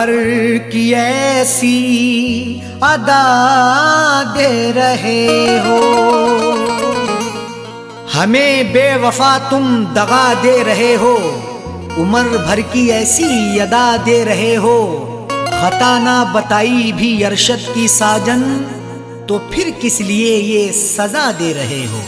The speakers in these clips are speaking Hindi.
भर की ऐसी अदा दे रहे हो, हमें बेवफा तुम दगा दे रहे हो। उम्र भर की ऐसी अदा दे रहे हो, खता ना बताई भी अरशद की साजन, तो फिर किस लिए ये सजा दे रहे हो।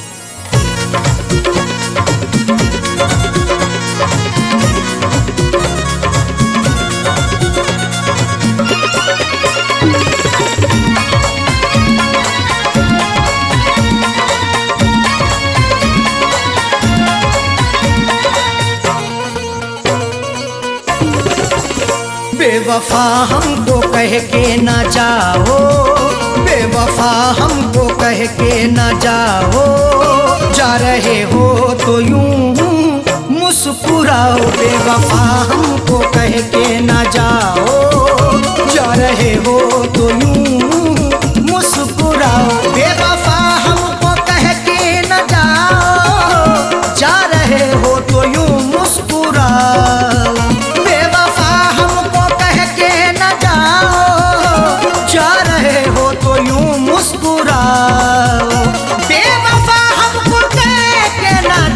बेवफा हमको कह के ना जाओ, बेवफा हमको कह के ना जाओ, जा रहे हो तो यूं मुस्कुराओ। बेवफा हमको कह के ना जाओ, जा रहे हो तो यूं मुस्कुराओ। बेवफा हमको कह के ना जाओ, जा रहे हो तो यूं मुस्कुराओ। बेवफा हमको कह के ना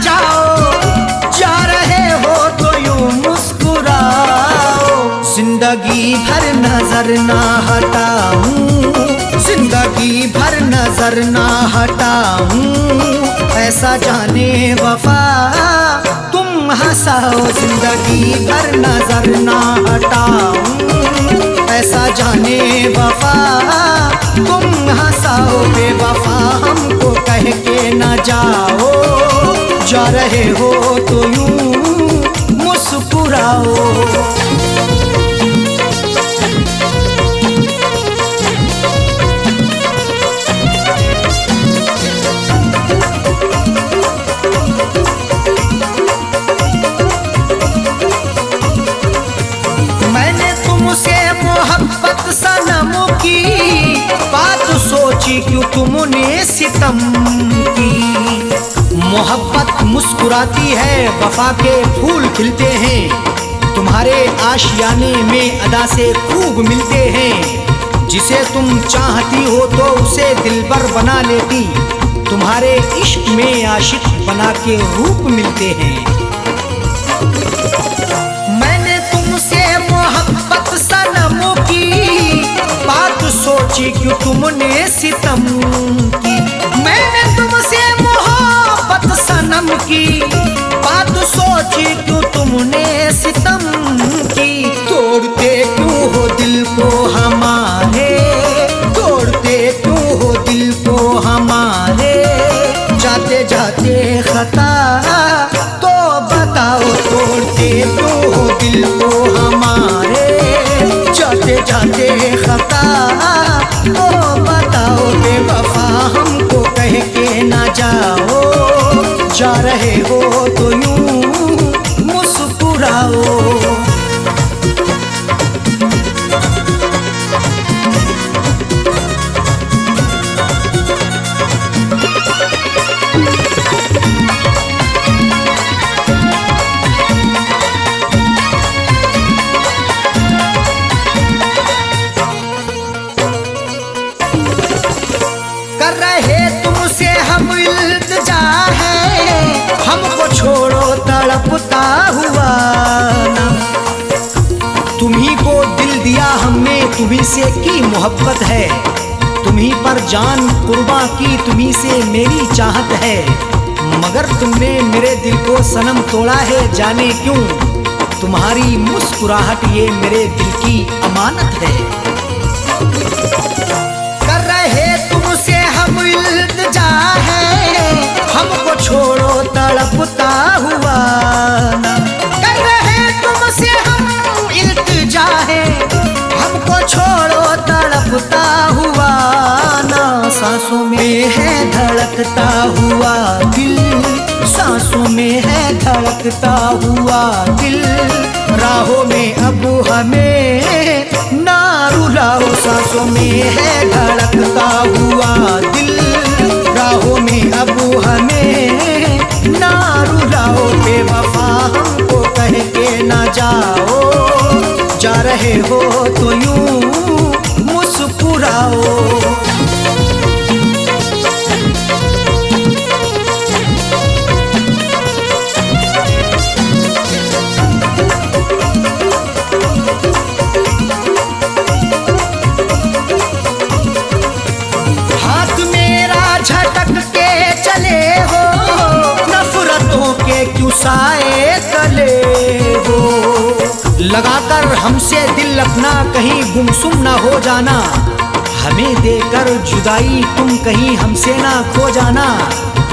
जाओ, जा रहे हो तो यूं मुस्कुराओ। जिंदगी भर नजर ना हटाऊं, जिंदगी भर नजर ना हटाऊं, ऐसा जाने वफा तुम हंसाओ। जिंदगी भर नजर ना हटाऊं, ऐसा जाने वफा तुम हंसाओ। बेवफा हमको कह के ना जाओ, जा रहे हो तो यूं मुस्कुराओ। मैंने तुमसे मोहब्बत सनम की बात सोची, क्यों तुमने सितम की। मोहब्बत मुस्कुराती है, वफा के फूल खिलते हैं, तुम्हारे आशियाने में अदा से खूब मिलते हैं। जिसे तुम चाहती हो तो उसे दिलबर बना लेती, तुम्हारे इश्क में आशिक बना के रूप मिलते हैं। मैंने तुमसे मोहब्बत सनम की बात सोची, क्यों तुमने सितम की। मैंने तुमसे मोहब्बत सनम की बात सोची, क्यों तुमने सितम की। तोड़ते क्यों हो दिल को हमारे, तोड़ते क्यों हो दिल को हमारे, जाते जाते खता तो बताओ। तोड़ते क्यों हो दिल को हमारे, जाते जाते खता तो बताओ। बेवफा हमको कह के ना जाओ, जा रहे हो तो यूं मुस्कुराओ। कर रहे तुमसे हम इल्तिजा है, हमको छोड़ो तड़पता हुआ ना। तुम्ही को दिल दिया हमने, तुम्ही से की मोहब्बत है, तुम्ही पर जान कुर्बां की, तुम्ही से मेरी चाहत है। मगर तुमने मेरे दिल को सनम तोड़ा है, जाने क्यों। तुम्हारी मुस्कुराहट ये मेरे दिल की अमानत है। कर रहे तुमसे हम इल्तिजा है, हमको छोड़ो तड़पता हुआ ना। कर रहे तुमसे हम इल्तिजा है, हमको छोड़ो तड़पता हुआ ना। सांसों में है धड़कता हुआ दिल, सांसों में है धड़कता हुआ दिल। राहों में अब हमें ना रुलाओ, सांसों में है धड़कता हुआ दिल। राहों में अब हमें ना रुलाओ। बेवफा हमको कह के ना जाओ, जा रहे हो लगाकर हमसे दिल अपना कहीं गुमसुम ना हो जाना, हमें देकर जुदाई तुम कहीं हमसे ना खो जाना।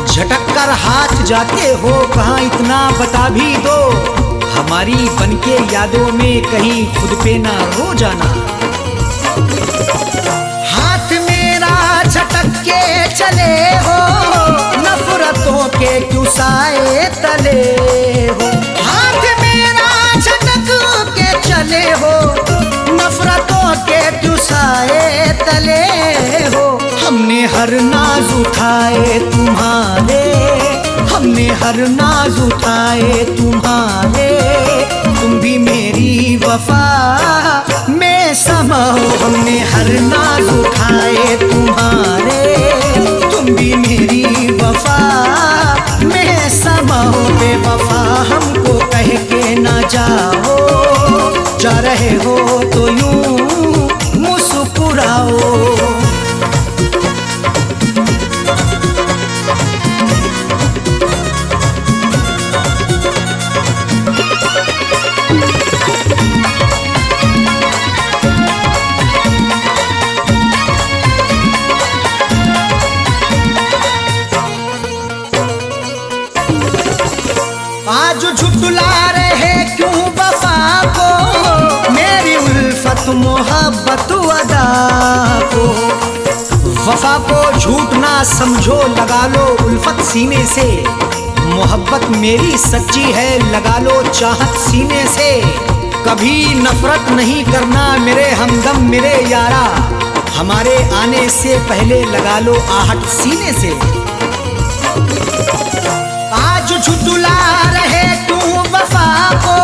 झटक कर हाथ जाते हो कहाँ इतना बता भी दो, हमारी बनके यादों में कहीं खुद पे ना रो जाना। हाथ मेरा झटक के चले हो, नफरतों के क्यों साए तले हो। हाथ मेरा झटक के चले हो, नफरतों के क्यों साए तले हो। हमने हर नाज उठाए तुम्हारे, हमने हर नाज उठाए तुम्हारे, तुम भी मेरी वफा में समा हो। हमने हर नाज उठाए तुम्हारे, तुम भी मेरी वफा में समा हो। बेवफा हमको कह के ना जाओ, जा रहे हो तो यूं मुस्कुराओ। आज झुठला रहे क्यों वफा को, मेरी उल्फत मोहब्बत अदा को। वफा को झूठ ना समझो, लगा लो उल्फत सीने से। मोहब्बत मेरी सच्ची है, लगा लो चाहत सीने से। कभी नफरत नहीं करना मेरे हमदम मेरे यारा, हमारे आने से पहले लगा लो आहट सीने से। आज झुठला रहे तू वफा को,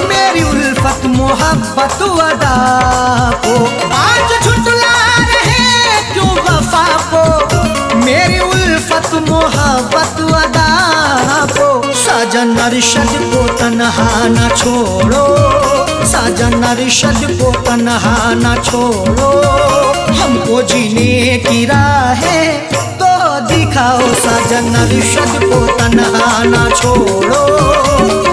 मेरी उल्फत मोहब्बत अदा को। आज झुठला रहे तू वफा को, मेरी उल्फत मोहब्बत अदा को। साजन अरशद को तन्हा न छोड़ो, साजन अरशद को तन्हा न छोड़ो। हमको जीने की राहें तो दिखाओ, साजन अरशद को तन्हा न छोड़ो।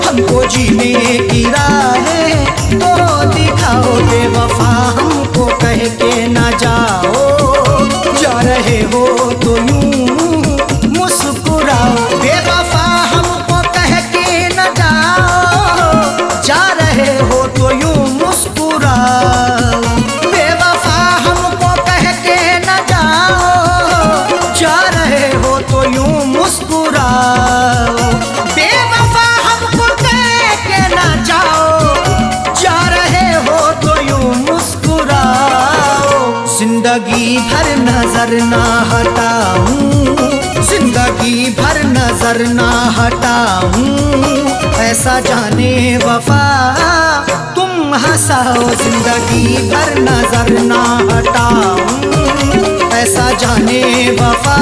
हमको जीने की राहें तो दिखाओ। बेवफा हमको कह के न जाओ, जा रहे हो तो यूं मुस्कुराओ। बेवफा हमको कह के न जाओ, जा रहे हो तो यूं मुस्कुराओ। बेवफा हमको कह के न जाओ, जा रहे हो तो यूं मुस्कुराओ। बेवफा हमको कह के न जाओ, जा रहे हो तो यूं मुस्कुराओ। जिंदगी भर नजर ना हटाऊं, जिंदगी भर नजर ना हटाऊं। ऐसा जाने वफा तुम हंसाओ, जिंदगी भर नजर ना हटाऊं। ऐसा जाने वफा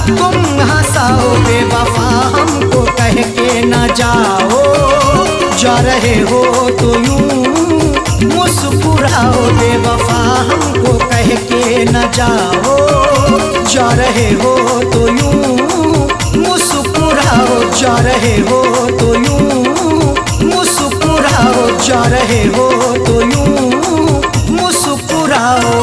तुम हंसाओ। बेवफा हमको कह के न जाओ, जा रहे हो तो यूं मुस्कुराओ। बेवफा हमको कह के न जाओ, जा रहे हो तो यूं मुस्कुराओ। जा रहे हो तो यूं मुस्कुराओ, जा रहे हो तो यूं मुस्कुराओ।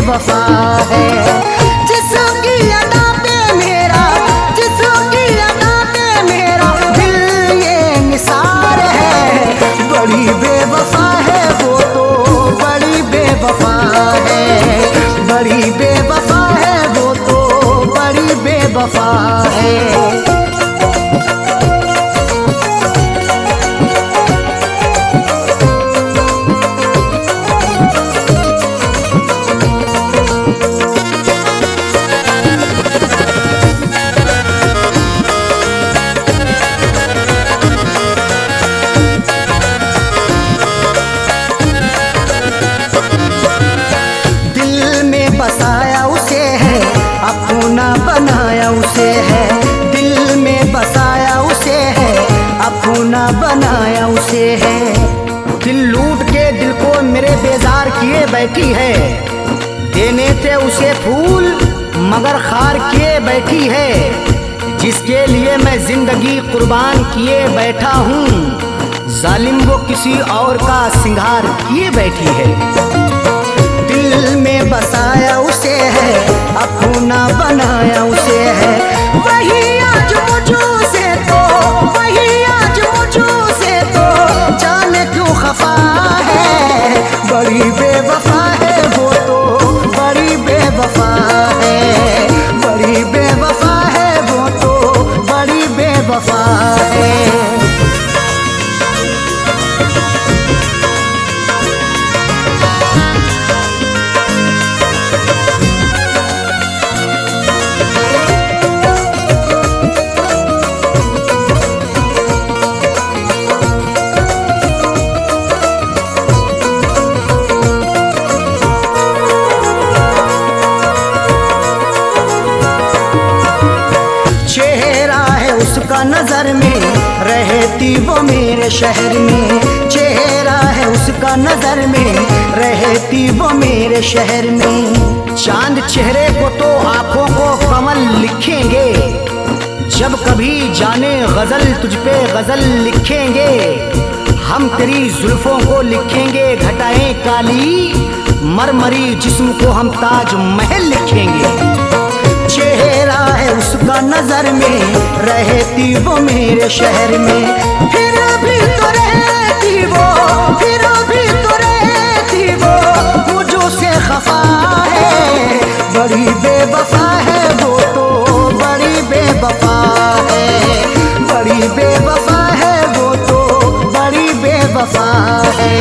वफा है जिसकी अदा पे मेरा, जिसकी अदा पे मेरा दिल ये निसार है। बड़ी बेवफा है वो तो बड़ी बेवफा है, बड़ी बेवफा है वो तो बड़ी बेवफा है। बैठी है। देने थे उसे फूल मगर खार किए बैठी है। जिसके लिए मैं जिंदगी कुर्बान किए बैठा हूँ, जालिम वो किसी और का सिंगार किए बैठी है। दिल में बसाया उसे है, अपना बनाया उसे है। वही आज मुझसे तो, वही आज मुझसे तो जाने क्यों खफा है। बड़ी बेवफा है वो तो, बड़ी बेवफा है। बड़ी बेवफा है वो तो, बड़ी बेवफा है। उसका नजर में रहती वो मेरे शहर में। चेहरा है उसका नजर में रहती वो मेरे शहर में। चांद चेहरे को तो आंखों को कमल लिखेंगे, जब कभी जाने गजल तुझ पे गजल लिखेंगे। हम तेरी जुल्फों को लिखेंगे घटाएं काली, मरमरी जिस्म को हम ताज महल लिखेंगे। चेहरा है उसका नजर में रहती वो मेरे शहर में। फिर भी तो रहती वो, फिर भी तो रहती वो मुझों से खफा है। बड़ी बेवफा है वो तो, बड़ी बेवफा है। बड़ी बेवफा है वो तो, बड़ी बेवफा है।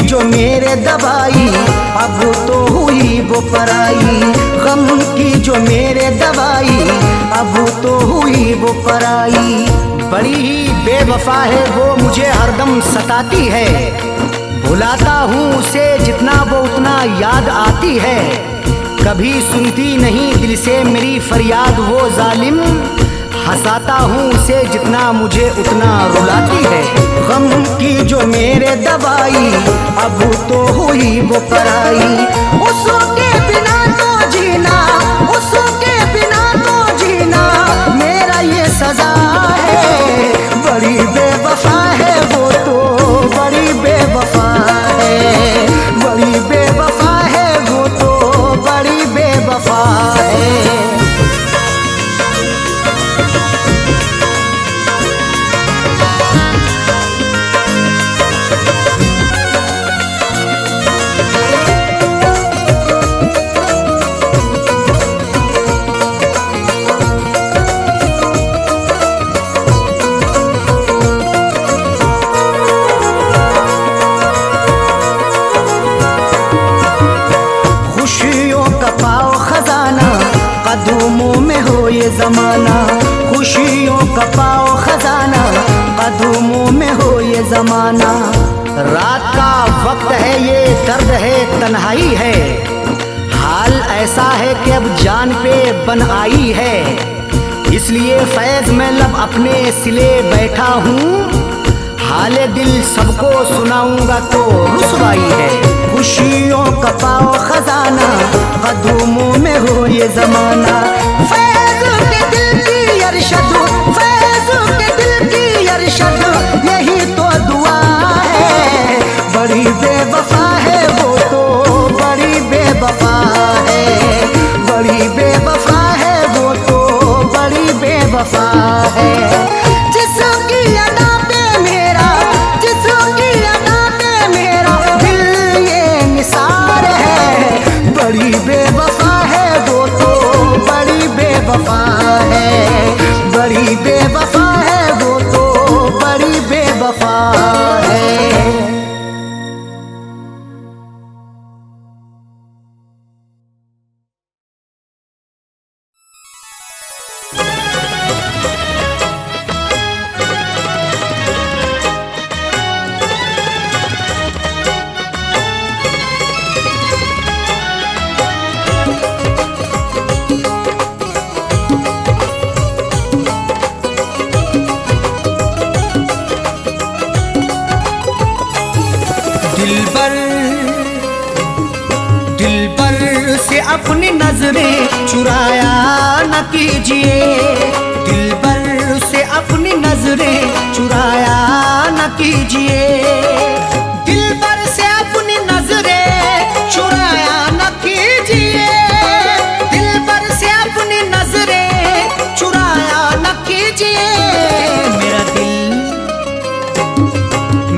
जो मेरे दवाई अब तो हुई वो पराई। गम की जो मेरे दवाई अब तो हुई वो पराई। बड़ी ही बेवफा है वो, मुझे हरदम सताती है। भुलाता हूँ उसे जितना वो उतना याद आती है। कभी सुनती नहीं दिल से मेरी फरियाद वो जालिम। हंसाता हूँ उसे जितना मुझे उतना रुलाती है। गम की जो मेरे दवाई अब तो हुई वो पराई। उसके बिना तो जीना, उसके बिना तो जीना मेरा ये सजा है। बड़ी बेवफा है वो तो, बड़ी बेवफा है। बड़ी बेवफा है वो तो, बड़ी बेवफा है। कदमों में हो ये जमाना, खुशियों का पाओ खजाना। कदमों में हो ये जमाना। रात का वक्त है, ये दर्द है, तन्हाई है। हाल ऐसा है कि अब जान पे बन आई है। इसलिए फैज में लब अपने सिले बैठा हूँ। हाले दिल सबको सुनाऊंगा तो रुसवाई है। खुशियों का पाओ खजाना, कदमों में हो ये जमाना। फैज के दिल की अरशद, फैज के दिल की अरशद, यही तो दुआ है। बड़ी बेवफा है वो तो, बड़ी बेवफा है। बड़ी बेवफा है वो तो, बड़ी बेवफा है। जिसकी अदा पे मेरा, जिसकी अदा पे मेरा दिल ये निसार है। बड़ी बेवफा है वो तो, बड़ी बेवफा है। बड़ी बेवफा है वो तो, बड़ी बेवफा है। अपनी नजरें चुराया न कीजिए, दिलबर से अपनी नजरें चुराया न कीजिए, दिलबर से अपनी नजरें चुराया न कीजिए, दिलबर से अपनी नजरें चुराया न कीजिए।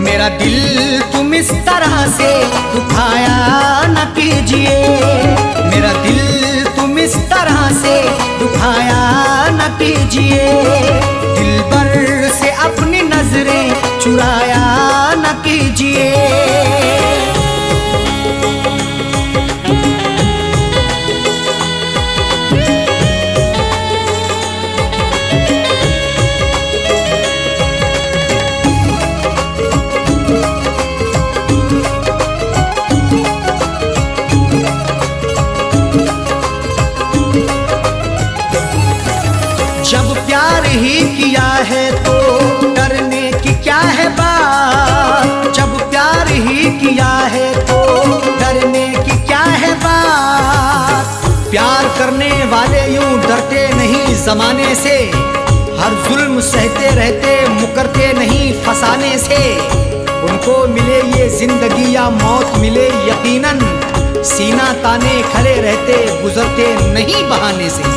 मेरा दिल तुम इस तरह से दुखाया न कीजिए, मेरा दिल तुम इस तरह से दुखाया न कीजिए, दिलबर से अपनी नजरें चुराया न कीजिए। जब प्यार ही किया है तो डरने की क्या है बात, जब प्यार ही किया है तो डरने की क्या है बात। प्यार करने वाले यूं डरते नहीं जमाने से, हर जुल्म सहते रहते मुकरते नहीं फसाने से। उनको मिले ये जिंदगी या मौत मिले यकीनन, सीना ताने खड़े रहते गुजरते नहीं बहाने से।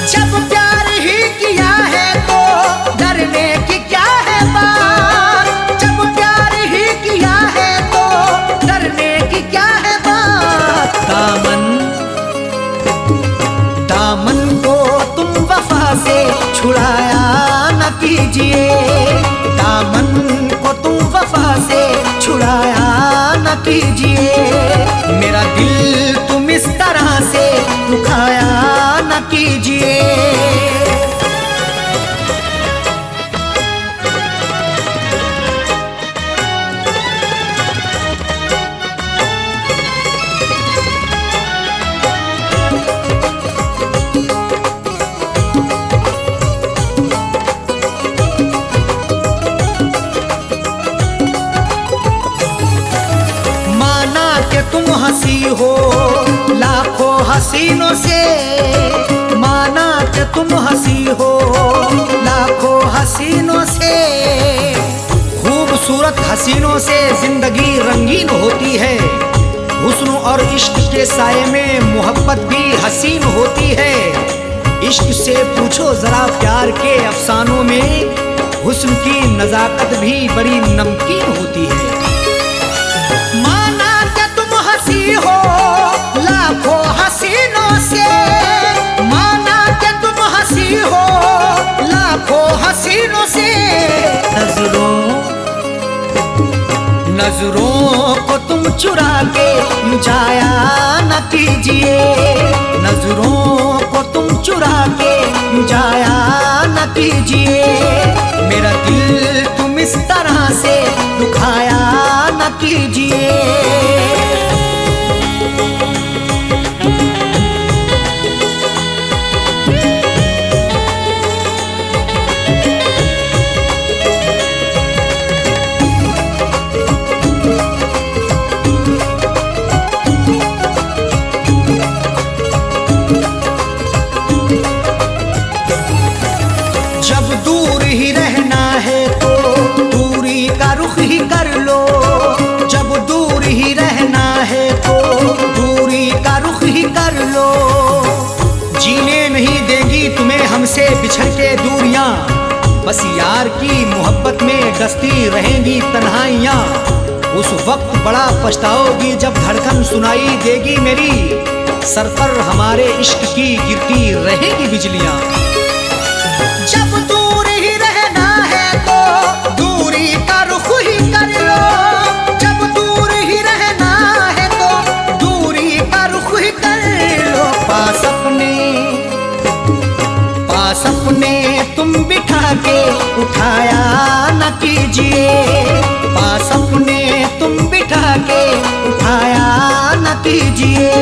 जब प्यार ही किया है तो डरने की क्या है बात, जब प्यार ही किया है तो डरने की क्या है बात। दामन को तुम वफा से छुड़ाया न कीजिए, दामन को तुम वफा से छुड़ाया न कीजिए, मेरा दिल तुम इस तरह से दुखाया न कीजिए। माना कि तुम हंसी हो लाखों हसीनों से, माना कि तुम हंसी हो लाखों हसीनों से। खूबसूरत हसीनों से जिंदगी रंगीन होती है, हुस्न और इश्क के साये में मोहब्बत भी हसीन होती है। इश्क से पूछो जरा प्यार के अफसानों में, हुस्न की नजाकत भी बड़ी नमकीन होती है। माना कि तुम हंसी हो लाखों हसीनों से, माना कि तुम हंसी हो लाखों हसीनों से। नजरों को तुम चुरा के जाया न कीजिए, नजरों को तुम चुरा के जाया न कीजिए, मेरा दिल तुम इस तरह से दुखाया न कीजिए। जब दूर ही रहना है तो दूरी का रुख ही कर लो, जब दूर ही रहना है तो दूरी का रुख ही कर लो। जीने नहीं देगी तुम्हें हमसे बिछड़ के दूरियां, बस यार की मोहब्बत में डसती रहेंगी तन्हाइयां। उस वक्त बड़ा पछताओगी जब धड़कन सुनाई देगी मेरी, सर पर हमारे इश्क की गिरती रहेगी बिजलियां। जब दूर ही रहना है तो दूरी का रुख ही कर लो, जब दूर ही रहना है तो दूरी का रुख ही कर लो। पास अपने तुम बिठा के उठाया न कीजिए, पास अपने तुम बिठा के उठाया न कीजिए,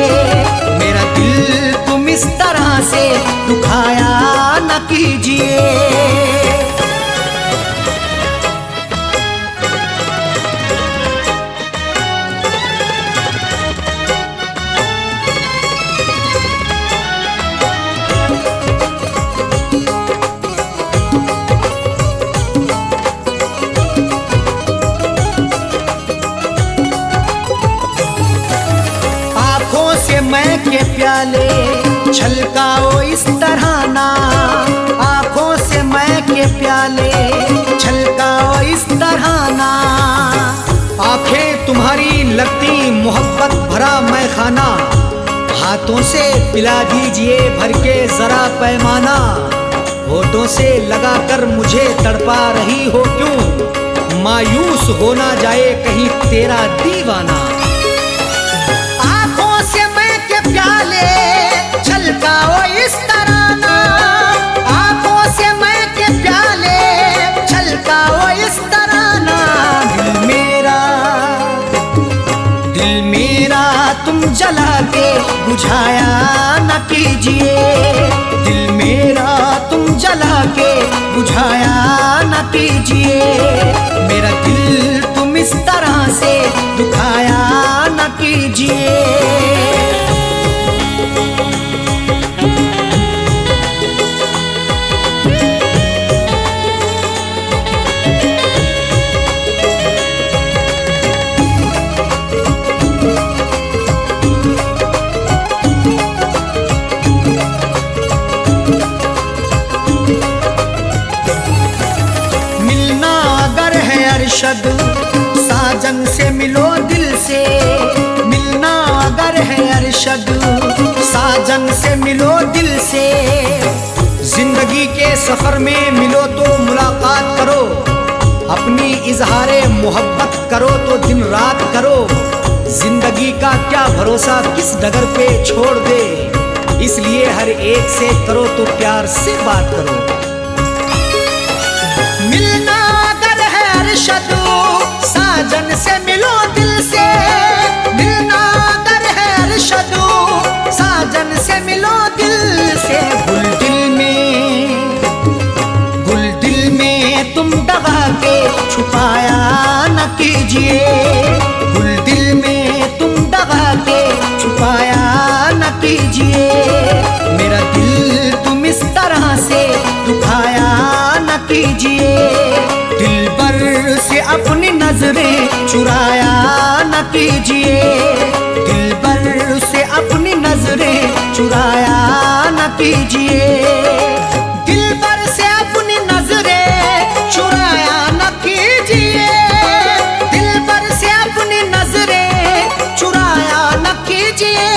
मेरा दिल तुम इस तरह से दुखाया न कीजिए। छलकाओ इस तरह ना आंखों से मैं के प्याले, छलकाओ इस तरह ना। आंखें तुम्हारी लगती मोहब्बत भरा मैं खाना, हाथों से पिला दीजिए भर के जरा पैमाना। होठों से लगाकर मुझे तड़पा रही हो क्यों, मायूस हो ना जाए कहीं तेरा दीवाना। आंखों से मैं के प्याले छलकाओ इस तरह ना, आंखों से मैं के प्याले छलकाओ इस तरह ना। दिल मेरा तुम जला के बुझाया न कीजिए, दिल मेरा तुम जला के बुझाया न कीजिए। मेरा दिल तुम इस तरह से दुखाया न कीजिए। अरशद साजन से मिलो दिल से, मिलना अगर है अरशद साजन से मिलो दिल से। जिंदगी के सफर में मिलो तो मुलाकात करो, अपनी इजहारे मोहब्बत करो तो दिन रात करो। जिंदगी का क्या भरोसा किस डगर पे छोड़ दे, इसलिए हर एक से करो तो प्यार से बात करो। मिलना अगर है अरशद साजन से मिलो दिल से, मिलना अगर है अरशद साजन से मिलो दिल से। गुल दिल में तुम दगा के छुपाया न कीजिए, गुल दिल में तुम दगा के छुपाया न कीजिए। मेरा दिल तुम इस तरह से दुखाया न कीजिए। दिलबर से अपनी नजरें चुराया न कीजिए, दिलबर से अपनी नजरें चुराया न कीजिए। दिलबर से अपनी नजरें चुराया न कीजिए, दिलबर से अपनी नजरें चुराया न कीजिए।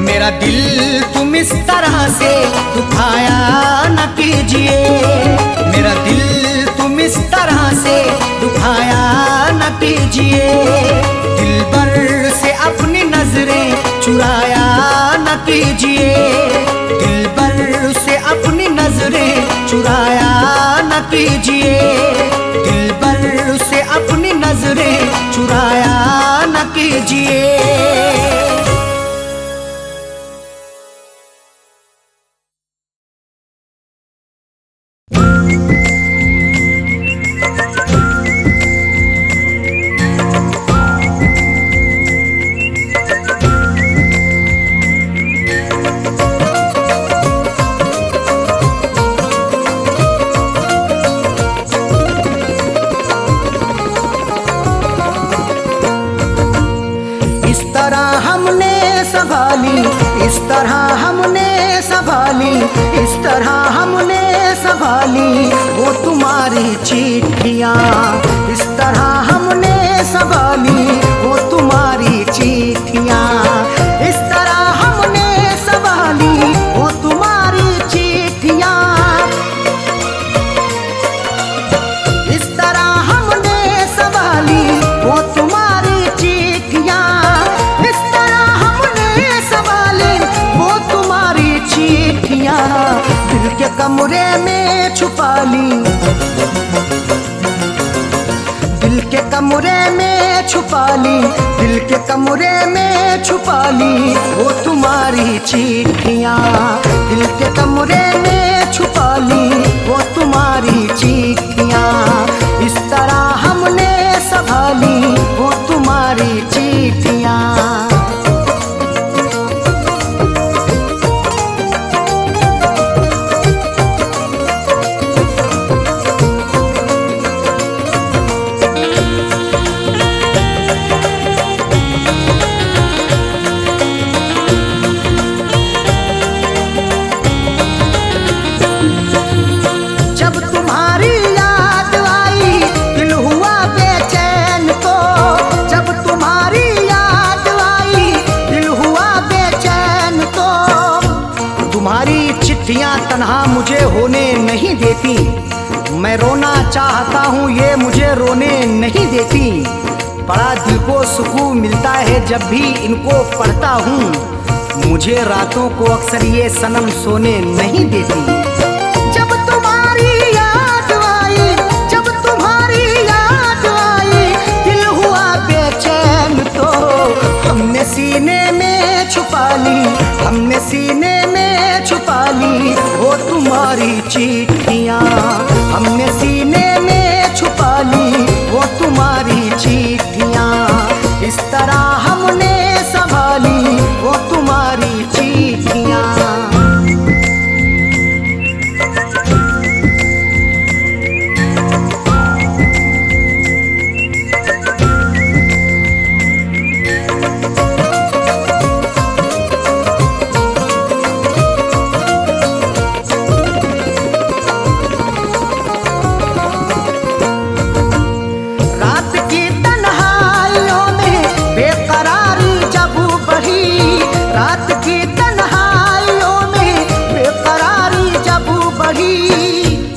मेरा दिल तुम इस तरह से दुखाया न कीजिए, मेरा दिल तुम इस तरह से दुखाया न कीजिए। दिलबर से अपनी नजरें चुराया न कीजिए, दिलबर से अपनी नजरें चुराया न कीजिए। दिलबर से अपनी नजरें चुराया न कीजिए। इस तरह हमने संभाली, इस तरह हमने संभाली वो तुम्हारी चिट्ठियाँ। इस तरह हमने संभाली वो तुम्हारी चिट्ठियाँ, इस तरह हमने संभाली वो तुम्हारी चिट्ठियाँ। इस तरह हमने संभाली वो तुम्हारी चिट्ठियाँ, इस तरह हमने संभाली वो तुम्हारी चिट्ठियाँ। दिल के कमरे में छुपा ली, दिल के कमरे में छुपा ली, दिल के कमरे में छुपा ली वो तुम्हारी चिट्ठियाँ। दिल के कमरे में छुपा ली वो तुम्हारी चिट्ठियाँ। इस तरह हमने संभाली वो तुम्हारी चिट्ठियाँ। तुम्हारी चिट्ठियां तन्हा मुझे होने नहीं देती। मैं रोना चाहता हूँ ये मुझे रोने नहीं देती। बड़ा दिल को सुकून मिलता है जब भी इनको पढ़ता हूँ। मुझे रातों को अक्सर ये सनम सोने नहीं देती। जब तुम्हारी याद आई, जब तुम्हारी याद आई, दिल हुआ बेचैन तो हमने सीने में छुपा ली, हमने सीने में छुपा ली वो तुम्हारी चिट्ठियाँ। हमने सीने में छुपा ली वो तुम्हारी चिट्ठियाँ। इस तरह हमने संभाली वो तुम्हारी चिट्ठियाँ।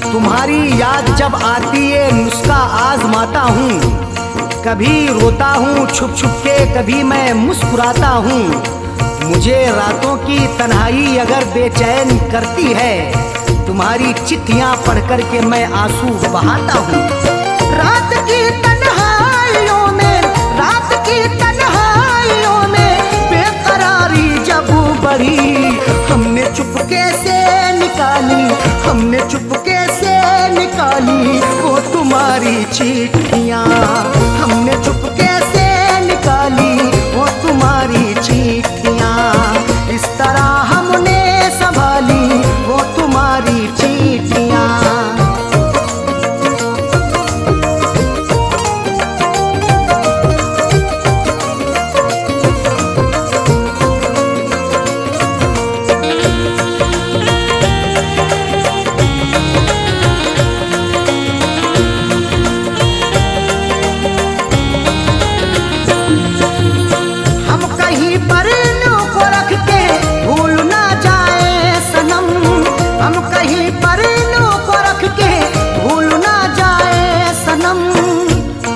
तुम्हारी याद जब आती है नुस्खा आजमाता हूँ। कभी रोता हूँ छुप छुप के, कभी मैं मुस्कुराता हूँ। मुझे रातों की तन्हाई अगर बेचैन करती है, तुम्हारी चिट्ठियाँ पढ़ कर के मैं आंसू बहाता हूँ। रात की तन्हाइयों में, रात की तन्हाइयों में बेकरारी जब बढ़ी, हमने चुपके से निकाली, हमने चुपके से निकाली वो तुम्हारी चिट्ठियाँ। हमने चुपके से निकाली वो तुम्हारी चिट्ठियाँ। इस तरह हमने संभाली वो तुम्हारी चिट्ठियाँ।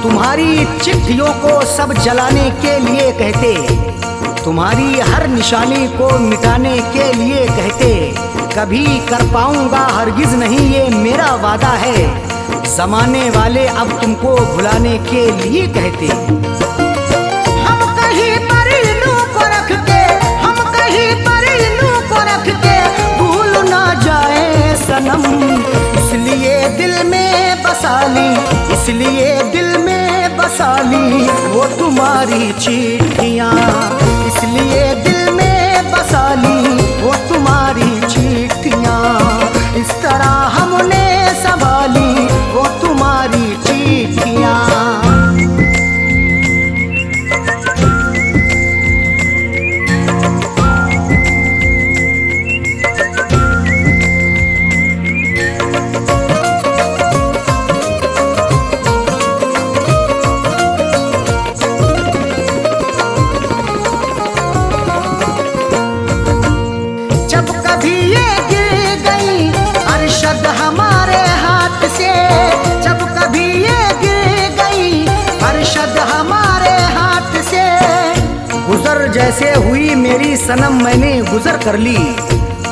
तुम्हारी चिट्ठियों को सब जलाने के लिए कहते, तुम्हारी हर निशानी को मिटाने के लिए कहते। कभी कर पाऊंगा हरगिज नहीं ये मेरा वादा है। जमाने वाले अब तुमको भुलाने के लिए कहते। हम कहीं पर इल्लू को रख के, हम कहीं पर इल्लू को रख के भूल ना जाए सनम। इसलिए दिल में बसा ली, इसलिए दिल में बसा ली वो तुम्हारी चिट्ठियाँ। इसलिए दिल में बसा ली वो तुम्हारी चिट्ठियाँ। इस तरह हमने संभाली वो तुम्हारी चिट्ठियाँ। गुजर जैसे हुई मेरी सनम मैंने गुजर कर ली।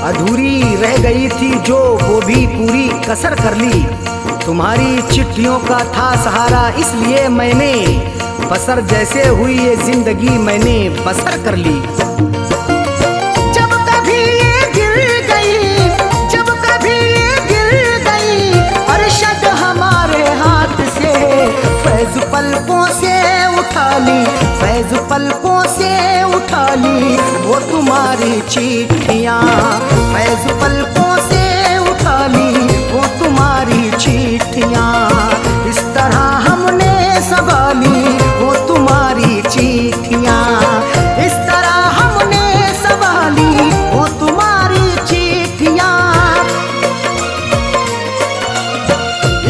अधूरी रह गई थी जो वो भी पूरी कसर कर ली। तुम्हारी चिट्ठियों का था सहारा इसलिए मैंने बसर जैसे हुई ये जिंदगी मैंने बसर कर ली। जब कभी ये गिर गई, जब कभी ये गिर गई अरशद हमारे हाथ से, फैज पलकों से उठा ली, फैज पलकों से उठा ली वो तुम्हारी चिट्ठियाँ। फैज पलकों से उठा ली वो तुम्हारी चिट्ठियाँ। इस तरह हमने संभाली वो तुम्हारी चिट्ठियाँ। इस तरह हमने संभाली वो तुम्हारी चिट्ठियाँ।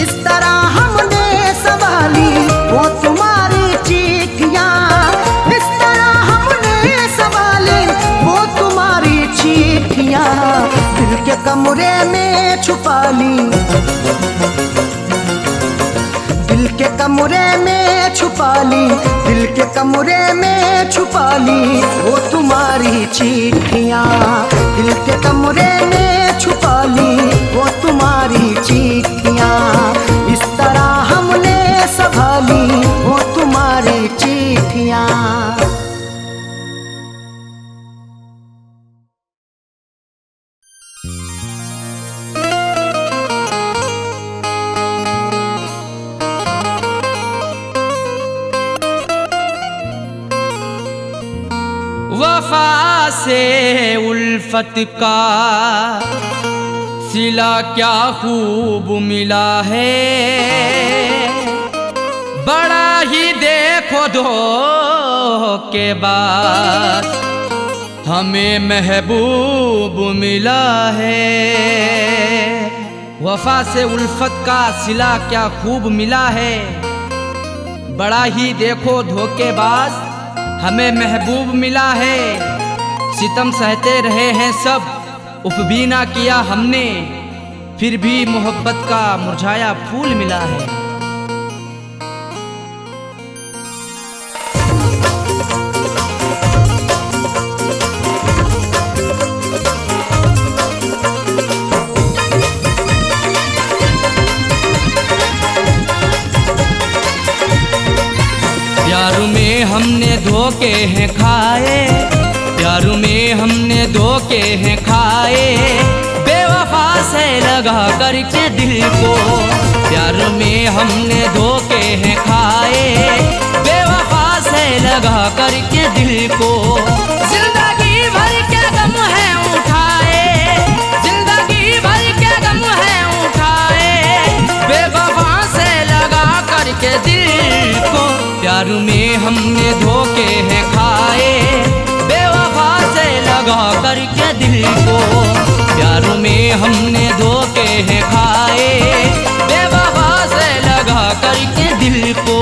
इस तरह हमने संभाली वो तुम्हारी चिट्ठियाँ। इस तरह हमने संभाली वो तुम्हारी चिट्ठियाँ। के कमरे में छुपा ली, दिल के कमरे में छुपा ली, दिल के कमरे में छुपा ली वो तुम्हारी चिट्ठियाँ। दिल के कमरे में छुपा ली वो तुम्हारी चिट्ठियाँ। इस तरह हमने संभाली वो तुम्हारी चिट्ठियाँ। वफा से उल्फत का सिला क्या खूब मिला है, बड़ा ही देखो धोखे बाद हमें महबूब मिला है। वफा से उल्फत का सिला क्या खूब मिला है, बड़ा ही देखो धोखेबाज हमें महबूब मिला है। सितम सहते रहे हैं सब, उफ भी ना किया हमने, फिर भी मोहब्बत का मुरझाया फूल मिला है। प्यार में हमने धोखे हैं खाए, प्यार में हमने धोखे हैं खाए, बेवफा से लगा करके दिल को। प्यार में हमने धोखे हैं खाए, बेवफा से लगा करके दिल को। जिंदगी भर के गम है उठाए, जिंदगी भर के गम है उठाए, बेवफा से लगा करके दिल को। प्यार में हमने धोखे हैं खाए, बेवफा से लगा करके दिल को। प्यार में हमने धोखे हैं खाए, बेवफा से लगा करके दिल को।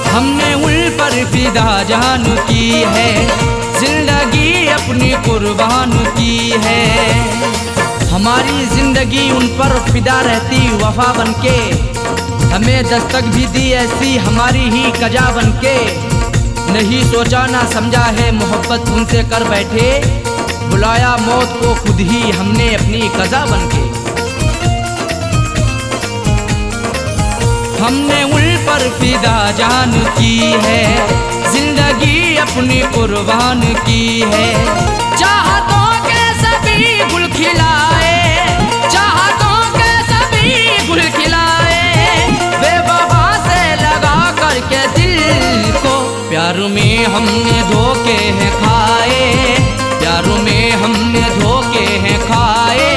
हमने उन पर फिदा जान की है, जिंदगी अपनी कुर्बान की है। हमारी जिंदगी उन पर फिदा रहती वफा बनके, हमें दस्तक भी दी ऐसी हमारी ही कजा बनके। नहीं सोचा ना समझा है मोहब्बत उनसे कर बैठे, बुलाया मौत को खुद ही हमने अपनी कजा बनके। हमने उन पर फिदा जान की है, जिंदगी अपनी कुर्बान की है। चाहतों के सभी गुल खिलाए, चाहतों के सभी गुल खिलाए, बेवफा से लगा करके दिल को। प्यार में हमने धोखे हैं खाए, प्यार में हमने धोखे हैं खाए,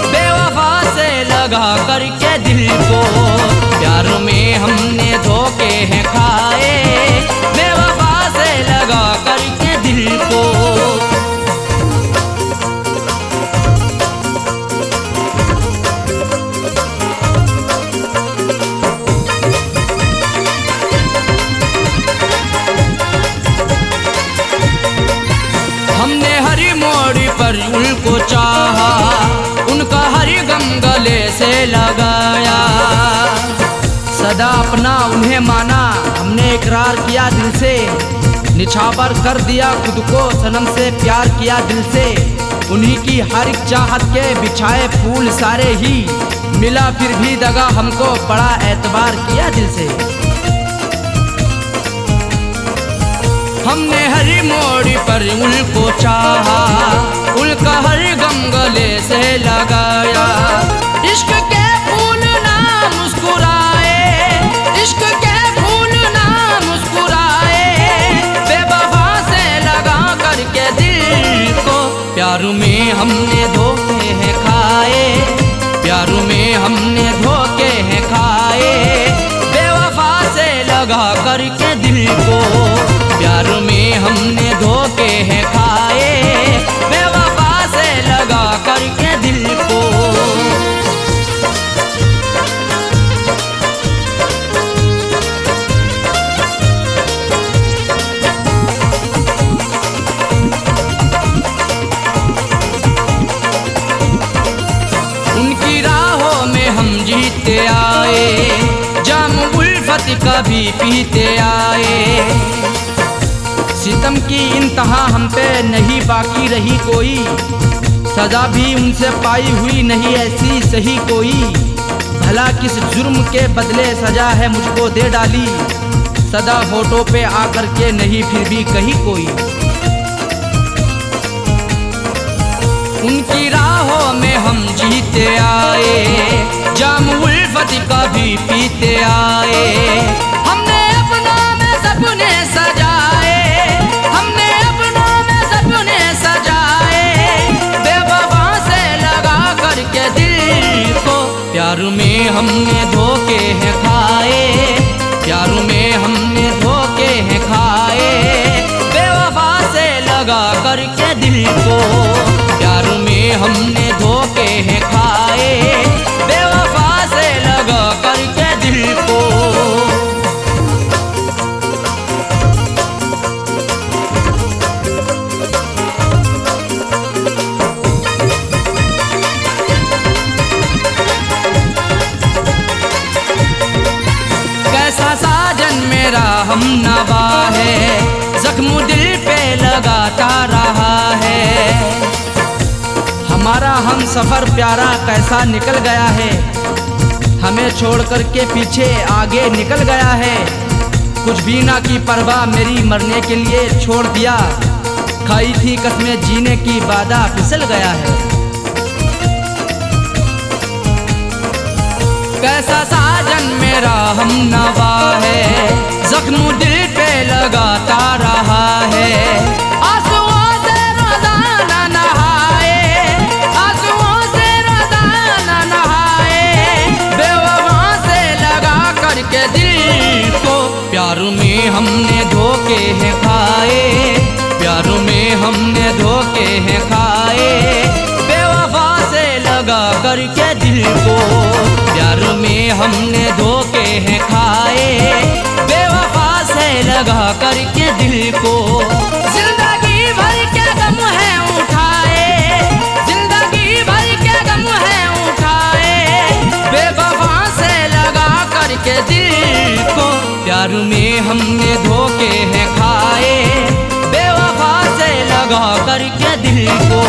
बेवफा से लगा करके दिल को। प्यार में हमने धोखे हैं खाए, बेवफा से लगा करके दिल को। हमने हर मोड़ पर उनको चाहा, उनका हर गम गले से लगाया। सदा अपना उन्हें माना, हमने इकरार किया दिल से, निछावर कर दिया खुद को सनम से, प्यार किया दिल से। उन्हीं की हर एक चाहत के बिछाए फूल सारे ही, मिला फिर भी दगा हमको, बड़ा एतबार किया दिल से। हमने हर मोड़ पर उनको चाहा, उनका हर गम गले से लगाया। इश्क के फूल ना मुस्कुराए, इश्क के फूल ना मुस्कुराए, बेवफा से लगा करके दिल को। प्यार में हमने धोखे हैं खाए, प्यार में हमने धोखे हैं खाए, बेवफा से लगा करके दिल को। प्यार में हमने धोखे हैं खाए, बेवफा से लगा करके दिल को। आए, जाम उल्फत का भी पीते आए। सितम की इंतहा हम पे नहीं बाकी रही कोई, सजा भी उनसे पाई हुई नहीं ऐसी सही कोई। भला किस जुर्म के बदले सजा है मुझको दे डाली, सदा होठों पे आकर के नहीं फिर भी कही कोई। उनकी राहों में हम जीते आए, जाम उल्फत का भी पीते आए। हमने अपनों में सपने सजाए, हमने अपनों में सपने सजाए, बेवफा से लगा करके दिल को। प्यार में हमने धोखे हैं खाए, प्यार में हमने धोखे हैं खाए, बेवफा से लगा करके दिल को। प्यार में हमने धोखे हैं खाए, बेवफा से लगा करके दिल को। कैसा साजन मेरा हम नवा है, जख्म दिल पे लगाता रहा है। हमारा हम सफर प्यारा कैसा निकल गया है, हमें छोड़ कर के पीछे आगे निकल गया है। कुछ भी ना की परवाह मेरी मरने के लिए छोड़ दिया, खाई थी कसमें जीने की वादा फिसल गया है। कैसा साजन मेरा हम नवा है, जख्म दिल पे लगाता रहा है। आंसुओं से रोजाना नहाए, आंसुओं से रोजाना नहाए, बेवफा से लगा करके दिल को। प्यार में हमने धोखे हैं खाए, प्यार में हमने धोखे हैं खाए, बेवफा से लगा करके दिल को। प्यार में हमने धोखे हैं खाए, बेवफा से लगा करके दिल को। जिंदगी भर के गम है उठाए, जिंदगी भर के गम है उठाए, बेवफा से लगा करके दिल को। प्यार में हमने धोखे हैं खाए, बेवफा से लगा करके दिल को।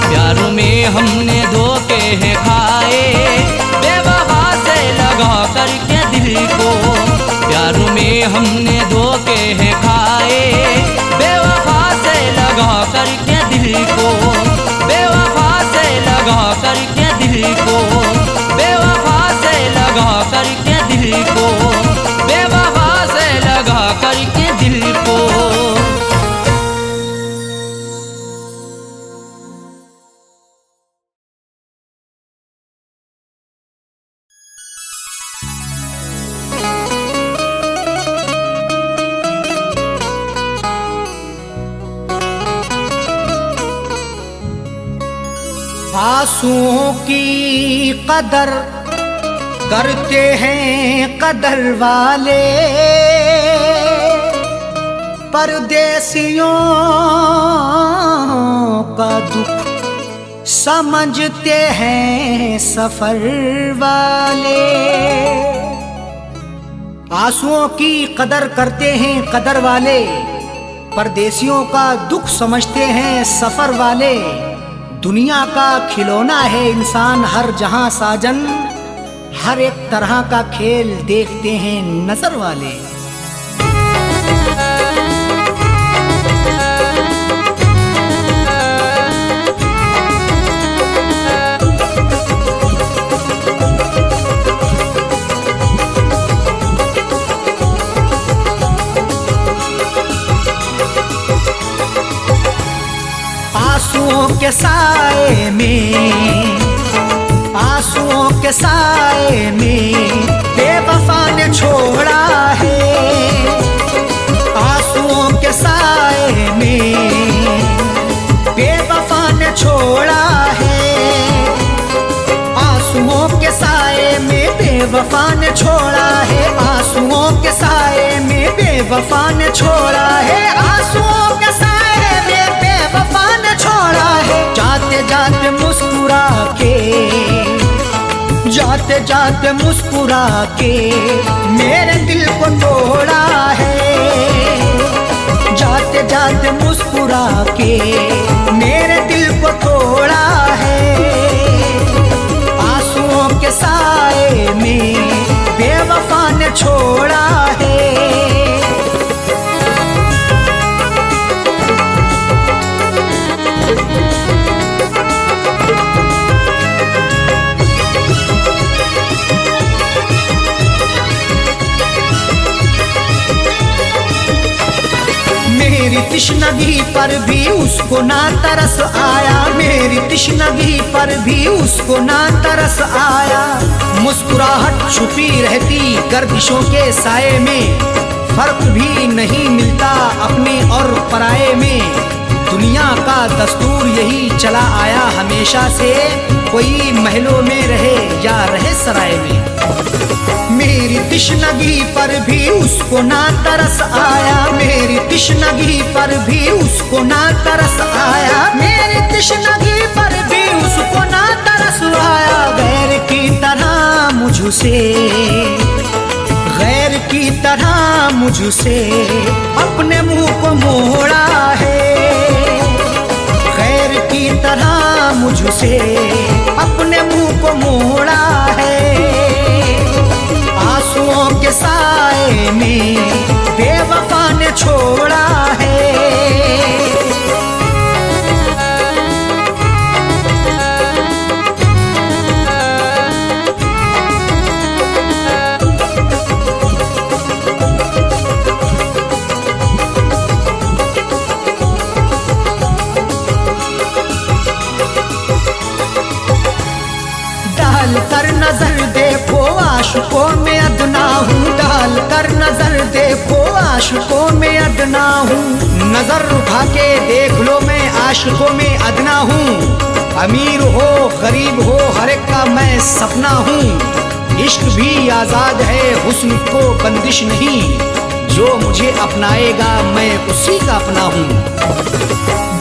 प्यार में हमने धोखे हैं खाए, बेवफा से लगा करके दिल को। प्यार में हमने धोखे हैं खाए, बेवफा से लगा करके दिल को। बेवफा से लगा करके दिल को, बेवफा से लगा करके दिल को, बेवफा से लगा करके दिल को। आंसुओं की कदर करते हैं कदर वाले, परदेसियों का दुख समझते हैं सफर वाले। आंसुओं की कदर करते हैं कदर वाले, परदेसियों का दुख समझते हैं सफर वाले। दुनिया का खिलौना है इंसान हर जहां साजन, हर एक तरह का खेल देखते हैं नजर वाले। आंसुओं के साए में, आंसुओं के साए में बेवफा ने छोड़ा है। आंसुओं के साए में बेवफा ने छोड़ा है। आंसुओं के साए में बेवफा ने छोड़ा है। आंसुओं के साए में बेवफा ने छोड़ा है। आंसुओं के साए में बेवफा ने छोड़ा है। जाते जाते मुस्कुरा के, जाते जाते जाते मुस्कुरा के मेरे दिल को तोड़ा है, जाते जाते मुस्कुरा के मेरे दिल को तोड़ा है। आंसुओं के साए में बेवफा ने छोड़ा है। मेरी तिश्नगी पर भी उसको ना तरस आया, मेरी तिश्नगी पर भी उसको ना तरस आया। मुस्कुराहट छुपी रहती गर्दिशों के साए में, फर्क भी नहीं मिलता अपने और पराये में। दुनिया का दस्तूर यही चला आया हमेशा से, कोई महलों में रहे या रहे सराय में। मेरी तिश्नगी पर भी उसको ना तरस आया, मेरी तिश्नगी पर भी उसको ना तरस आया, मेरी तिश्नगी पर भी उसको ना तरस आया। गैर की तरह मुझसे, गैर की तरह मुझसे अपने मुंह को मोड़ा है, गैर की तरह मुझसे अपने मुंह को मोड़ा है। आंसुओं के साए में बेवफा ने छोड़ा है। डाल कर नजर देखो आशिकों में अदना हूँ, डाल कर नजर देखो आशिकों में अदना हूँ। नजर उठा के देख लो मैं आशिकों में अदना हूँ। अमीर हो गरीब हो हर एक का मैं सपना हूँ। इश्क भी आजाद है हुस्न को बंदिश नहीं, जो मुझे अपनाएगा मैं उसी का अपना हूँ।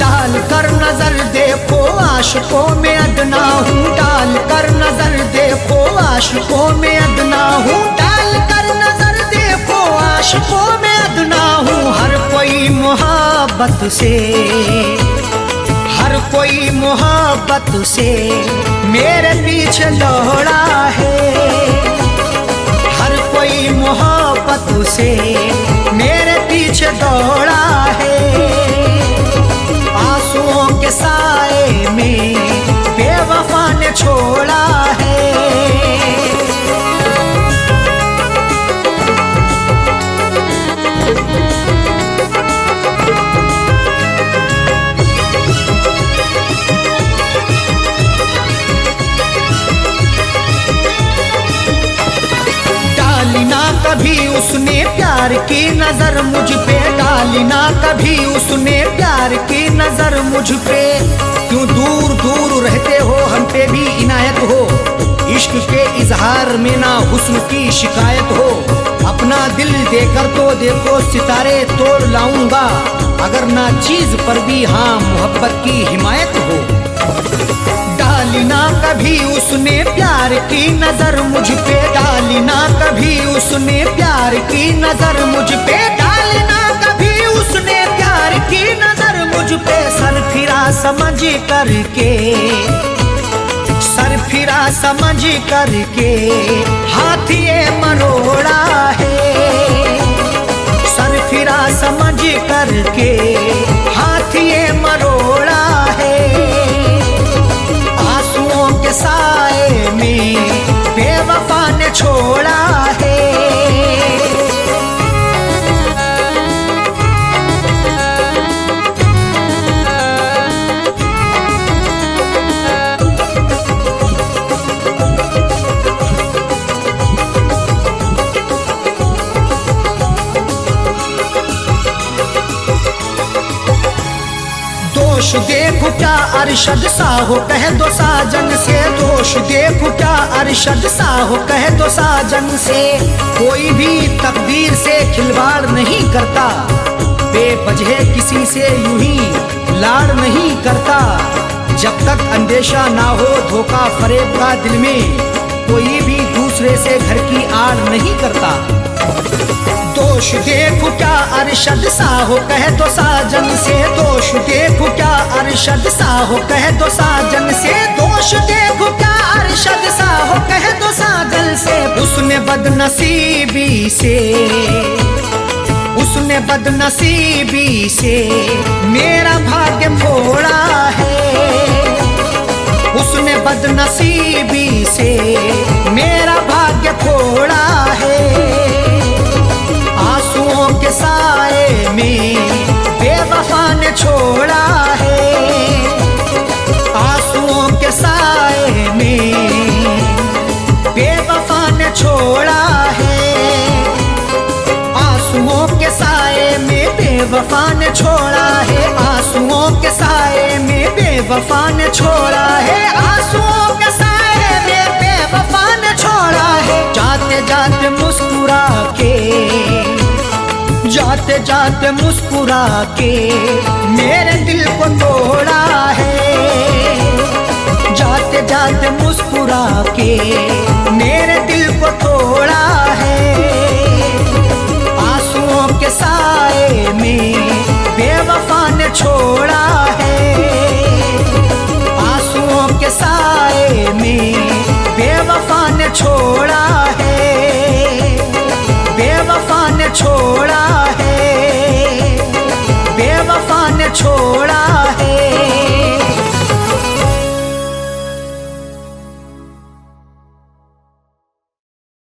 डाल कर नजर देखो आशिकों में अदना हूँ, डाल कर नजर देखो आशिकों में अदना हूँ, डाल कर नजर देखो आशिकों में अदना हूँ। हर कोई मोहब्बत से, हर कोई मोहब्बत से मेरे पीछे दौड़ा है, हर कोई मोहब्बत से मेरे पीछे दौड़ा है। आंसुओं के साए में बेवफा ने छोड़ा है। डाली ना कभी उसने प्यार की नजर मुझ पे, डाली ना कभी उसने प्यार की नजर मुझ पे। क्यों दूर दूर रहते हो हम पे भी इनायत हो, इश्क के इजहार में ना हुस्न की शिकायत हो। अपना दिल देकर तो देखो सितारे तोड़ लाऊंगा, अगर ना चीज पर भी हाँ मोहब्बत की हिमायत हो। डाली ना कभी उसने प्यार की नजर मुझ पे, डाली ना कभी उसने प्यार की नजर मुझ पे, डाली ना कभी उसने प्यार की नजर मुझ पे। सर फिरा समझ करके, सर फिरा समझ करके हाथ ये मरोड़ा है, सर फिरा समझ करके हाथ ये मरोड़ा है। आंसुओं के साए में बेवफा ने छोड़ा है। दोष देखो क्या अरशद सा हो कह दो साजन से, दोष देखो क्या अरशद सा हो कह दो साजन से। कोई भी तकदीर से खिलवाड़ नहीं करता, बेवजह किसी से यूं ही लाड़ नहीं करता। जब तक अंदेशा ना हो धोखा फरेब का दिल में, कोई भी दूसरे से घर की आड़ नहीं करता। दोष देखो क्या अरशद साहो कह दो साजन से, दोष देखो क्या अरशद साहो कह दो साजन से, दोष देखो क्या अरशद साहो कह दो साजन से। उसने बदनसीबी से, उसने बदनसीबी से मेरा भाग्य फोड़ा है, उसने बदनसीबी से मेरा भाग्य फोड़ा है। आंसुओं के साए में बेवफा ने छोड़ा है, आंसुओं के साए में बेवफा ने छोड़ा है, आंसुओं के साए में बेवफा ने छोड़ा है, आंसुओं के साए में बेवफा ने छोड़ा है, आंसुओं के साए में बेवफा ने छोड़ा है। जाते जाते मुस्कुरा के, जाते जाते मुस्कुरा के मेरे दिल को तोड़ा है, जाते जाते मुस्कुरा के मेरे दिल को तोड़ा है। आंसुओं के साए में बेवफा ने छोड़ा है, आंसुओं के साए में बेवफा ने छोड़ा है, बेवफा ने छोड़ा है, बेवफा ने छोड़ा है।